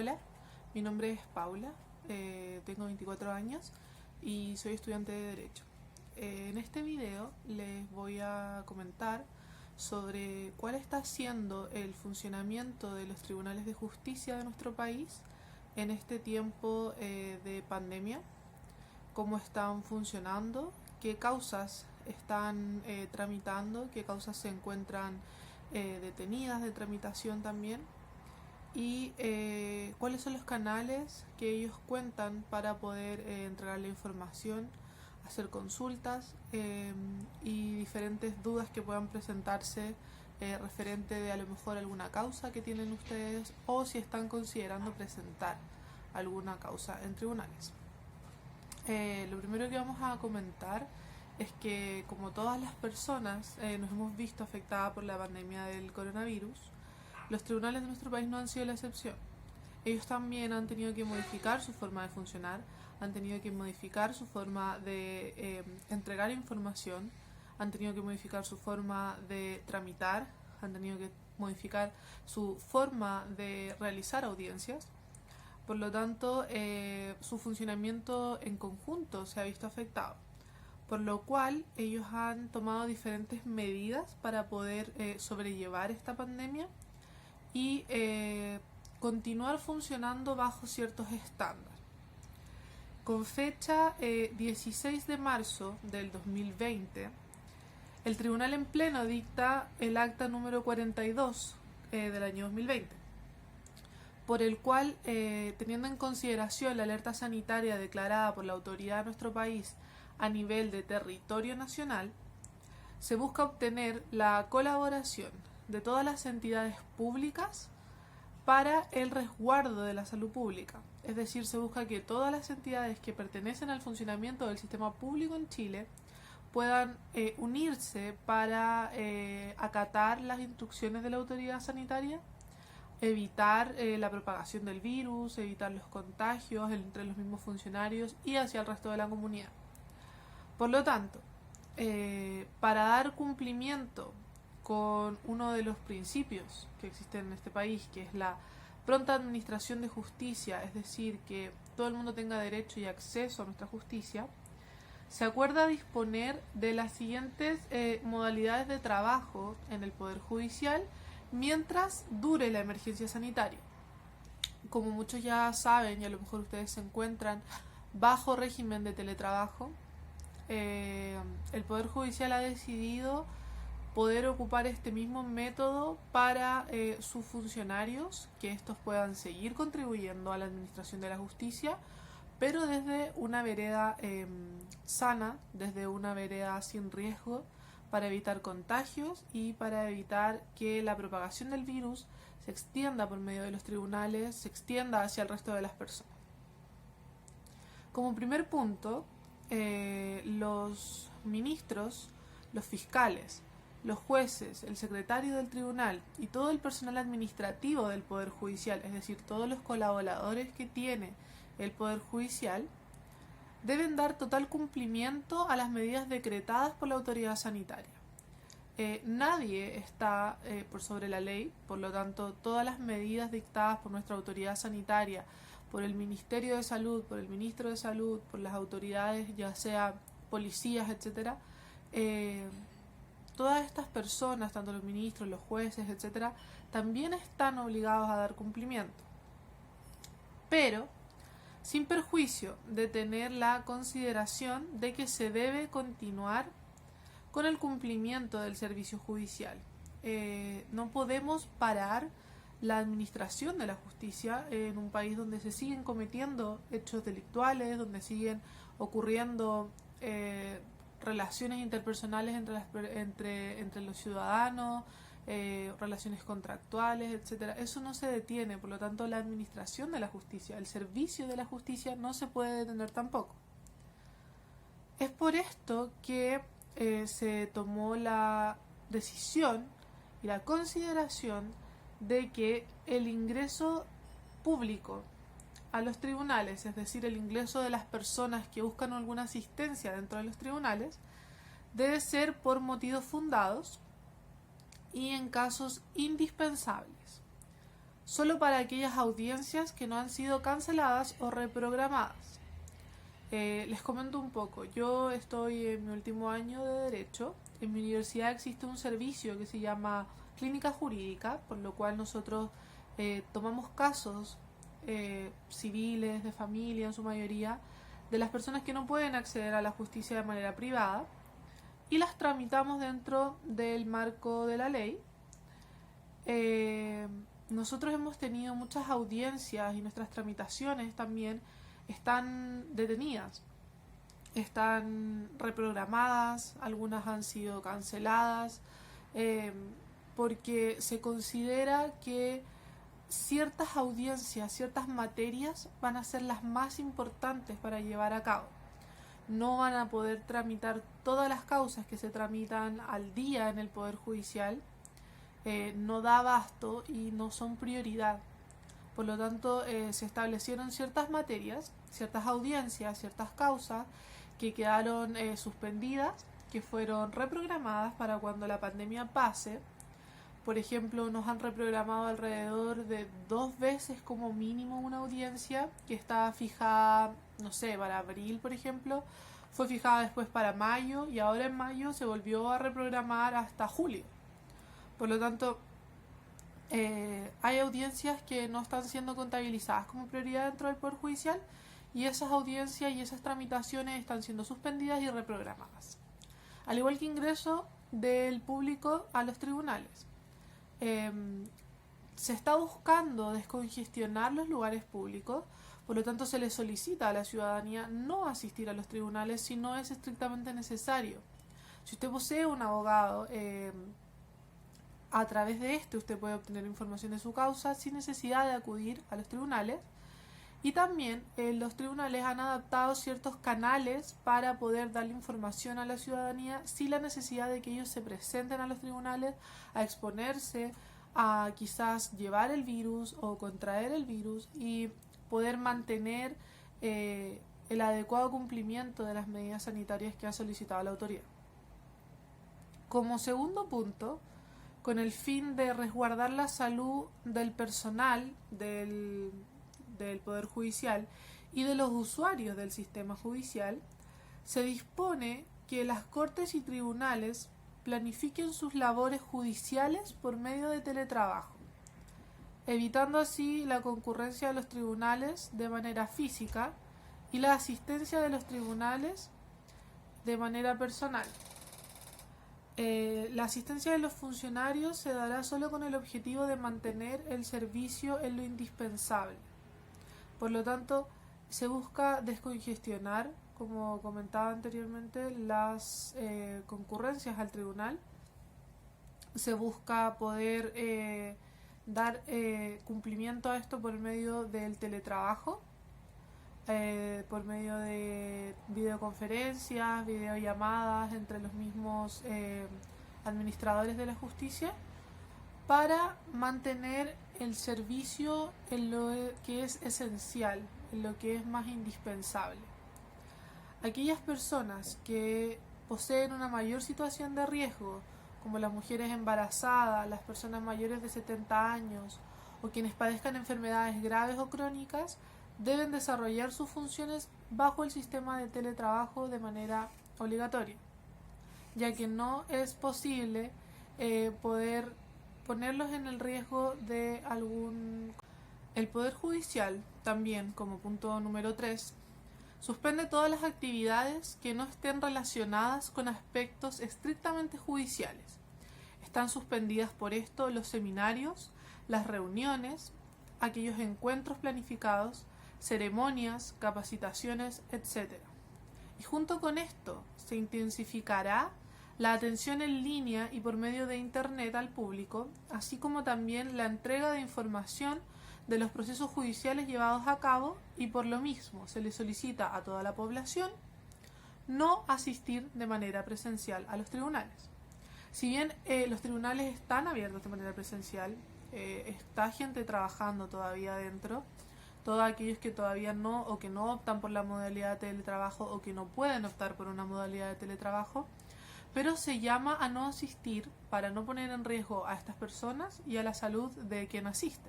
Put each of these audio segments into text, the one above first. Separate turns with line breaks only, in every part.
Hola, mi nombre es Paula, tengo 24 años y soy estudiante de Derecho. En este video les voy a comentar sobre cuál está siendo el funcionamiento de los tribunales de justicia de nuestro país en este tiempo de pandemia, cómo están funcionando, qué causas están tramitando, qué causas se encuentran detenidas de tramitación también, y cuáles son los canales que ellos cuentan para poder entregar la información, hacer consultas y diferentes dudas que puedan presentarse referente de a lo mejor alguna causa que tienen ustedes o si están considerando presentar alguna causa en tribunales. Lo primero que vamos a comentar es que, como todas las personas nos hemos visto afectadas por la pandemia del coronavirus, los tribunales de nuestro país no han sido la excepción. Ellos también han tenido que modificar su forma de funcionar, han tenido que modificar su forma de entregar información, han tenido que modificar su forma de tramitar, han tenido que modificar su forma de realizar audiencias. Por lo tanto, su funcionamiento en conjunto se ha visto afectado, por lo cual ellos han tomado diferentes medidas para poder sobrellevar esta pandemia y continuar funcionando bajo ciertos estándares. Con fecha 16 de marzo del 2020, el Tribunal en Pleno dicta el acta número 42 del año 2020, por el cual, teniendo en consideración la alerta sanitaria declarada por la autoridad de nuestro país a nivel de territorio nacional, se busca obtener la colaboración de todas las entidades públicas para el resguardo de la salud pública. Es decir, se busca que todas las entidades que pertenecen al funcionamiento del sistema público en Chile puedan unirse para acatar las instrucciones de la autoridad sanitaria, evitar la propagación del virus, evitar los contagios entre los mismos funcionarios y hacia el resto de la comunidad. Por lo tanto, para dar cumplimiento con uno de los principios que existen en este país, que es la pronta administración de justicia, es decir, que todo el mundo tenga derecho y acceso a nuestra justicia, se acuerda disponer de las siguientes modalidades de trabajo en el Poder Judicial mientras dure la emergencia sanitaria. Como muchos ya saben, y a lo mejor ustedes se encuentran bajo régimen de teletrabajo, el Poder Judicial ha decidido poder ocupar este mismo método para sus funcionarios, que estos puedan seguir contribuyendo a la administración de la justicia, pero desde una vereda sana, desde una vereda sin riesgo, para evitar contagios y para evitar que la propagación del virus se extienda por medio de los tribunales, se extienda hacia el resto de las personas. Como primer punto, los ministros, los fiscales, los jueces, el secretario del tribunal y todo el personal administrativo del Poder Judicial, es decir, todos los colaboradores que tiene el Poder Judicial, deben dar total cumplimiento a las medidas decretadas por la autoridad sanitaria. Nadie está por sobre la ley, por lo tanto, todas las medidas dictadas por nuestra autoridad sanitaria, por el Ministerio de Salud, por el Ministro de Salud, por las autoridades, ya sea policías, etcétera, todas estas personas, tanto los ministros, los jueces, etcétera, también están obligados a dar cumplimiento. Pero sin perjuicio de tener la consideración de que se debe continuar con el cumplimiento del servicio judicial. No podemos parar la administración de la justicia en un país donde se siguen cometiendo hechos delictuales, donde siguen ocurriendo relaciones interpersonales entre los ciudadanos, relaciones contractuales, etcétera. Eso no se detiene, por lo tanto la administración de la justicia, el servicio de la justicia no se puede detener tampoco. Es por esto que se tomó la decisión y la consideración de que el ingreso público a los tribunales, es decir, el ingreso de las personas que buscan alguna asistencia dentro de los tribunales, debe ser por motivos fundados y en casos indispensables. solo para aquellas audiencias que no han sido canceladas o reprogramadas. Les comento un poco. Yo estoy en mi último año de Derecho. En mi universidad existe un servicio que se llama Clínica Jurídica, por lo cual nosotros tomamos casos civiles, de familia en su mayoría, de las personas que no pueden acceder a la justicia de manera privada y las tramitamos dentro del marco de la ley. Nosotros hemos tenido muchas audiencias y nuestras tramitaciones también están detenidas, están reprogramadas, algunas han sido canceladas, porque se considera que ciertas audiencias, ciertas materias van a ser las más importantes para llevar a cabo. No van a poder tramitar todas las causas que se tramitan al día en el Poder Judicial, no da abasto y no son prioridad. Por lo tanto, se establecieron ciertas materias, ciertas audiencias, ciertas causas que quedaron suspendidas, que fueron reprogramadas para cuando la pandemia pase. Por ejemplo, nos han reprogramado alrededor de 2 veces como mínimo una audiencia que estaba fijada, no sé, para abril, por ejemplo, fue fijada después para mayo y ahora en mayo se volvió a reprogramar hasta julio. Por lo tanto, hay audiencias que no están siendo contabilizadas como prioridad dentro del Poder Judicial y esas audiencias y esas tramitaciones están siendo suspendidas y reprogramadas. Al igual que ingreso del público a los tribunales. Se está buscando descongestionar los lugares públicos, por lo tanto se le solicita a la ciudadanía no asistir a los tribunales si no es estrictamente necesario. Si usted posee un abogado, a través de este usted puede obtener información de su causa sin necesidad de acudir a los tribunales. Y también los tribunales han adaptado ciertos canales para poder darle información a la ciudadanía sin la necesidad de que ellos se presenten a los tribunales a exponerse, a quizás llevar el virus o contraer el virus y poder mantener el adecuado cumplimiento de las medidas sanitarias que ha solicitado la autoridad. Como segundo punto, con el fin de resguardar la salud del personal del Poder Judicial y de los usuarios del sistema judicial, se dispone que las cortes y tribunales planifiquen sus labores judiciales por medio de teletrabajo, evitando así la concurrencia de los tribunales de manera física y la asistencia de los tribunales de manera personal. La asistencia de los funcionarios se dará solo con el objetivo de mantener el servicio en lo indispensable. Por lo tanto, se busca descongestionar, como comentaba anteriormente, las concurrencias al tribunal. Se busca poder dar cumplimiento a esto por medio del teletrabajo, por medio de videoconferencias, videollamadas entre los mismos administradores de la justicia, para mantener el servicio en lo que es esencial, en lo que es más indispensable. Aquellas personas que poseen una mayor situación de riesgo, como las mujeres embarazadas, las personas mayores de 70 años o quienes padezcan enfermedades graves o crónicas, deben desarrollar sus funciones bajo el sistema de teletrabajo de manera obligatoria, ya que no es posible poder ponerlos en el riesgo de algún... El Poder Judicial, también como punto número 3, suspende todas las actividades que no estén relacionadas con aspectos estrictamente judiciales. Están suspendidas por esto los seminarios, las reuniones, aquellos encuentros planificados, ceremonias, capacitaciones, etc. Y junto con esto se intensificará la atención en línea y por medio de Internet al público, así como también la entrega de información de los procesos judiciales llevados a cabo, y por lo mismo se le solicita a toda la población no asistir de manera presencial a los tribunales. Si bien los tribunales están abiertos de manera presencial, está gente trabajando todavía dentro, todos aquellos que todavía no o que no optan por la modalidad de teletrabajo o que no pueden optar por una modalidad de teletrabajo, pero se llama a no asistir para no poner en riesgo a estas personas y a la salud de quien asiste.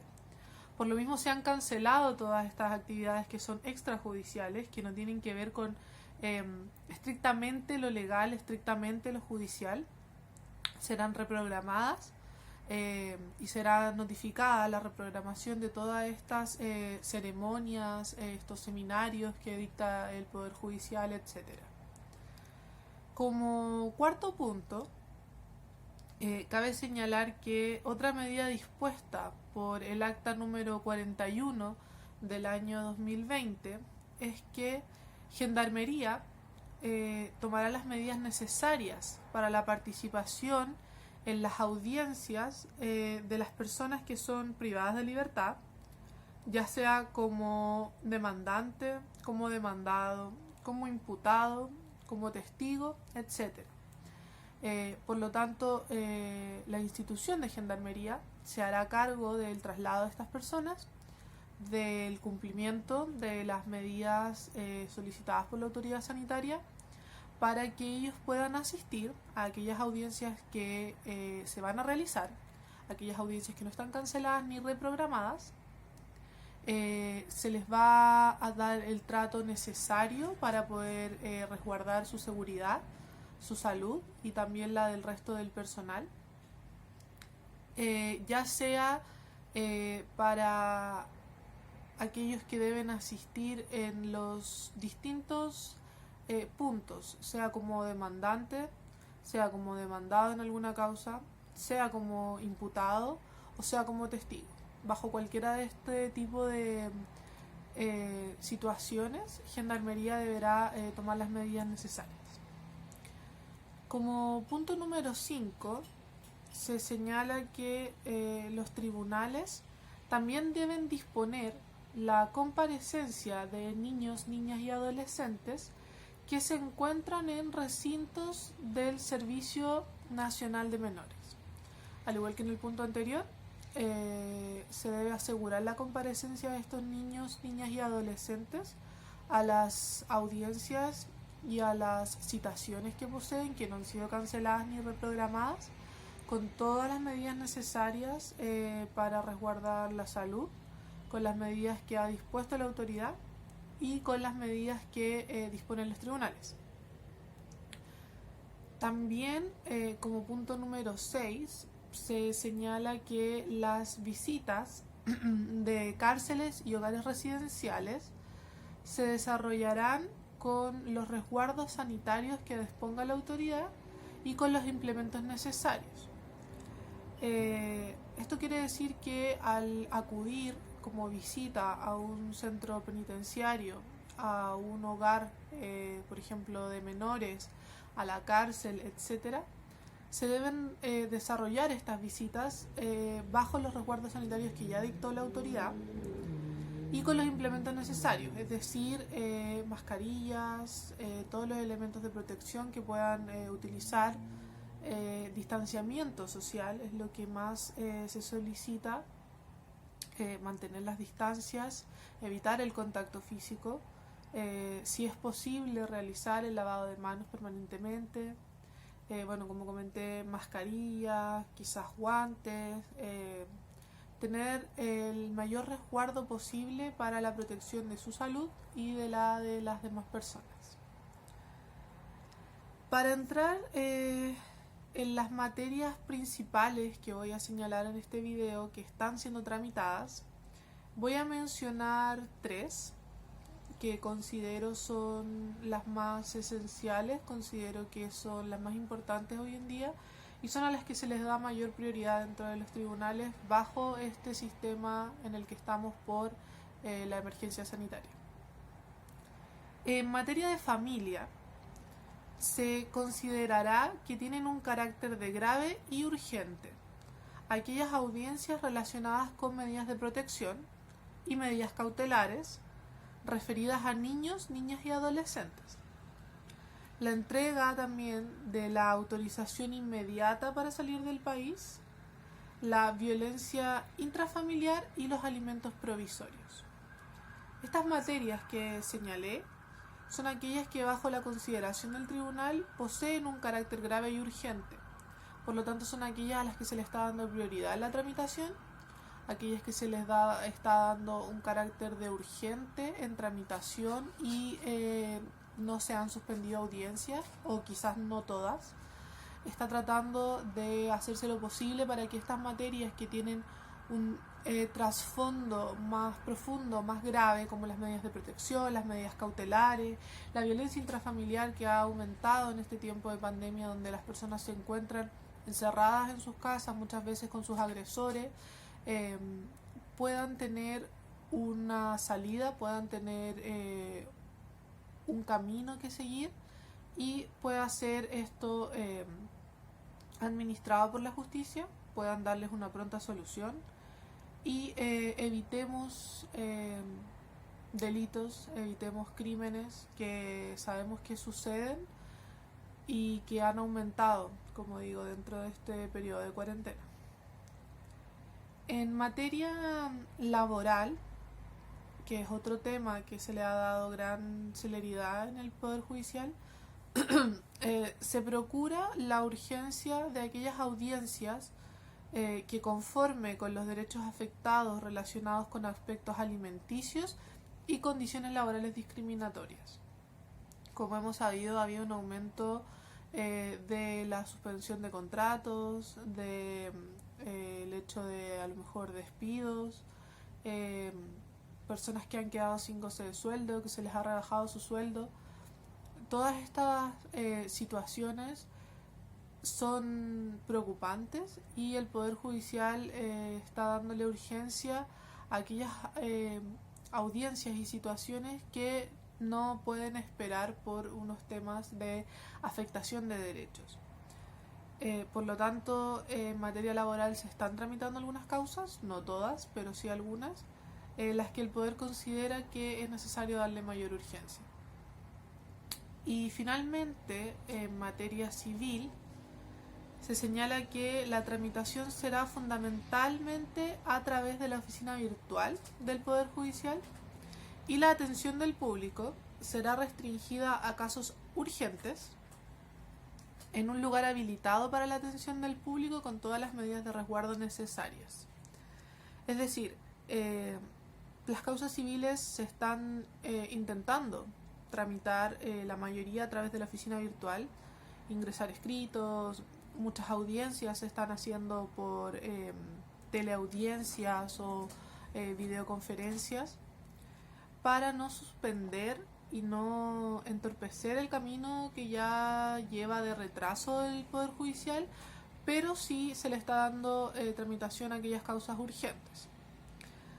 Por lo mismo se han cancelado todas estas actividades que son extrajudiciales, que no tienen que ver con estrictamente lo legal, estrictamente lo judicial. Serán reprogramadas y será notificada la reprogramación de todas estas ceremonias, estos seminarios que dicta el Poder Judicial, etcétera. Como cuarto punto, cabe señalar que otra medida dispuesta por el acta número 41 del año 2020 es que Gendarmería tomará las medidas necesarias para la participación en las audiencias de las personas que son privadas de libertad, ya sea como demandante, como demandado, como imputado, como testigo, etc. Por lo tanto, la institución de Gendarmería se hará cargo del traslado de estas personas, del cumplimiento de las medidas solicitadas por la autoridad sanitaria, para que ellos puedan asistir a aquellas audiencias que se van a realizar, aquellas audiencias que no están canceladas ni reprogramadas. Se les va a dar el trato necesario para poder resguardar su seguridad, su salud y también la del resto del personal, ya sea para aquellos que deben asistir en los distintos puntos, sea como demandante, sea como demandado en alguna causa, sea como imputado o sea como testigo. Bajo cualquiera de este tipo de situaciones, Gendarmería deberá tomar las medidas necesarias. Como punto número 5, se señala que los tribunales también deben disponer la comparecencia de niños, niñas y adolescentes que se encuentran en recintos del Servicio Nacional de Menores. Al igual que en el punto anterior, se debe asegurar la comparecencia de estos niños, niñas y adolescentes a las audiencias y a las citaciones que poseen, que no han sido canceladas ni reprogramadas, con todas las medidas necesarias para resguardar la salud, con las medidas que ha dispuesto la autoridad y con las medidas que disponen los tribunales. También, como punto número 6, se señala que las visitas de cárceles y hogares residenciales se desarrollarán con los resguardos sanitarios que disponga la autoridad y con los implementos necesarios. Esto quiere decir que al acudir como visita a un centro penitenciario, a un hogar, por ejemplo, de menores, a la cárcel, etc., se deben desarrollar estas visitas bajo los resguardos sanitarios que ya dictó la autoridad y con los implementos necesarios, es decir, mascarillas, todos los elementos de protección que puedan utilizar, distanciamiento social es lo que más se solicita, mantener las distancias, evitar el contacto físico, si es posible realizar el lavado de manos permanentemente, bueno, como comenté, mascarillas, quizás guantes, tener el mayor resguardo posible para la protección de su salud y de la de las demás personas. Para entrar en las materias principales que voy a señalar en este video que están siendo tramitadas, voy a mencionar 3 que considero son las más esenciales, considero que son las más importantes hoy en día y son a las que se les da mayor prioridad dentro de los tribunales bajo este sistema en el que estamos por la emergencia sanitaria. En materia de familia, se considerará que tienen un carácter de grave y urgente aquellas audiencias relacionadas con medidas de protección y medidas cautelares referidas a niños, niñas y adolescentes. La entrega también de la autorización inmediata para salir del país, la violencia intrafamiliar y los alimentos provisorios. Estas materias que señalé son aquellas que bajo la consideración del tribunal poseen un carácter grave y urgente. Por lo tanto, son aquellas a las que se le está dando prioridad en la tramitación, aquellas que se les está dando un carácter de urgente en tramitación y no se han suspendido audiencias, o quizás no todas. Está tratando de hacerse lo posible para que estas materias que tienen un trasfondo más profundo, más grave, como las medidas de protección, las medidas cautelares, la violencia intrafamiliar que ha aumentado en este tiempo de pandemia, donde las personas se encuentran encerradas en sus casas, muchas veces con sus agresores, puedan tener una salida, puedan tener un camino que seguir y pueda ser esto administrado por la justicia, puedan darles una pronta solución y evitemos delitos, evitemos crímenes que sabemos que suceden y que han aumentado, como digo, dentro de este periodo de cuarentena. En materia laboral, que es otro tema que se le ha dado gran celeridad en el Poder Judicial, se procura la urgencia de aquellas audiencias que, conforme con los derechos afectados relacionados con aspectos alimenticios y condiciones laborales discriminatorias. Como hemos sabido, ha habido un aumento de la suspensión de contratos, de el hecho de a lo mejor despidos, personas que han quedado sin goce de sueldo, que se les ha rebajado su sueldo. Todas estas situaciones son preocupantes y el Poder Judicial está dándole urgencia a aquellas audiencias y situaciones que no pueden esperar por unos temas de afectación de derechos. Por lo tanto, en materia laboral se están tramitando algunas causas, no todas, pero sí algunas, las que el Poder considera que es necesario darle mayor urgencia. Y finalmente, en materia civil, se señala que la tramitación será fundamentalmente a través de la oficina virtual del Poder Judicial y la atención del público será restringida a casos urgentes en un lugar habilitado para la atención del público con todas las medidas de resguardo necesarias. Es decir, las causas civiles se están intentando tramitar la mayoría a través de la oficina virtual, ingresar escritos, muchas audiencias se están haciendo por teleaudiencias o videoconferencias para no suspender y no entorpecer el camino que ya lleva de retraso del Poder Judicial, pero sí se le está dando tramitación a aquellas causas urgentes.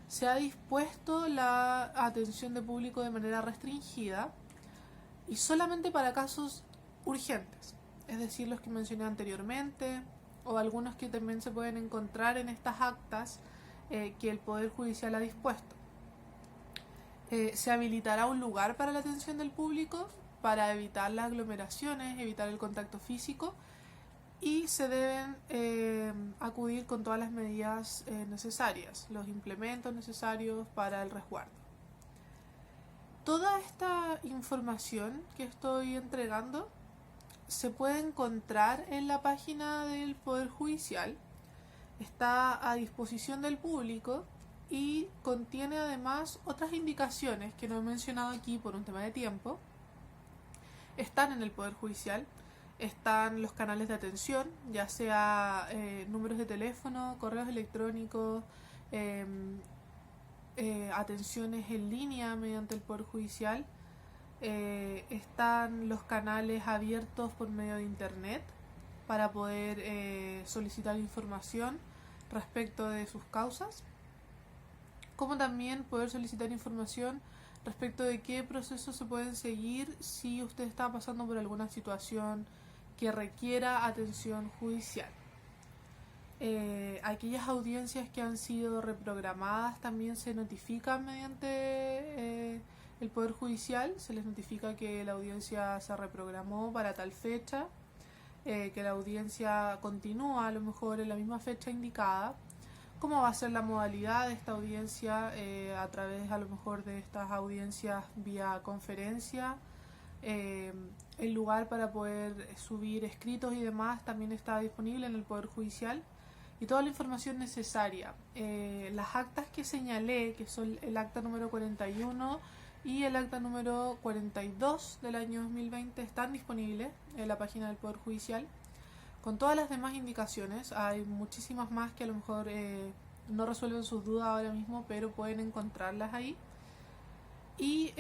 Se ha dispuesto la atención de público de manera restringida y solamente para casos urgentes, es decir, los que mencioné anteriormente o algunos que también se pueden encontrar en estas actas que el Poder Judicial ha dispuesto. Se habilitará un lugar para la atención del público para evitar las aglomeraciones, evitar el contacto físico y se deben acudir con todas las medidas necesarias, los implementos necesarios para el resguardo. Toda esta información que estoy entregando se puede encontrar en la página del Poder Judicial, está a disposición del público y contiene además otras indicaciones que no he mencionado aquí por un tema de tiempo. Están en el Poder Judicial, están los canales de atención, ya sea números de teléfono, correos electrónicos, atenciones en línea mediante el Poder Judicial. Están los canales abiertos por medio de internet para poder solicitar información respecto de sus causas, como también poder solicitar información respecto de qué procesos se pueden seguir si usted está pasando por alguna situación que requiera atención judicial. Aquellas audiencias que han sido reprogramadas también se notifican mediante el Poder Judicial, se les notifica que la audiencia se reprogramó para tal fecha, que la audiencia continúa a lo mejor en la misma fecha indicada, cómo va a ser la modalidad de esta audiencia a través a lo mejor de estas audiencias vía conferencia. El lugar para poder subir escritos y demás también está disponible en el Poder Judicial y toda la información necesaria. Las actas que señalé, que son el acta número 41 y el acta número 42 del año 2020, están disponibles en la página del Poder Judicial, con todas las demás indicaciones. Hay muchísimas más que a lo mejor no resuelven sus dudas ahora mismo, pero pueden encontrarlas ahí. Y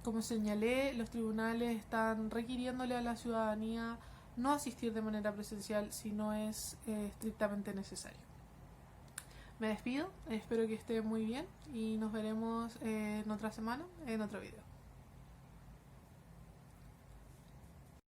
como señalé, los tribunales están requiriéndole a la ciudadanía no asistir de manera presencial si no es estrictamente necesario. Me despido, espero que esté muy bien y nos veremos en otra semana en otro video.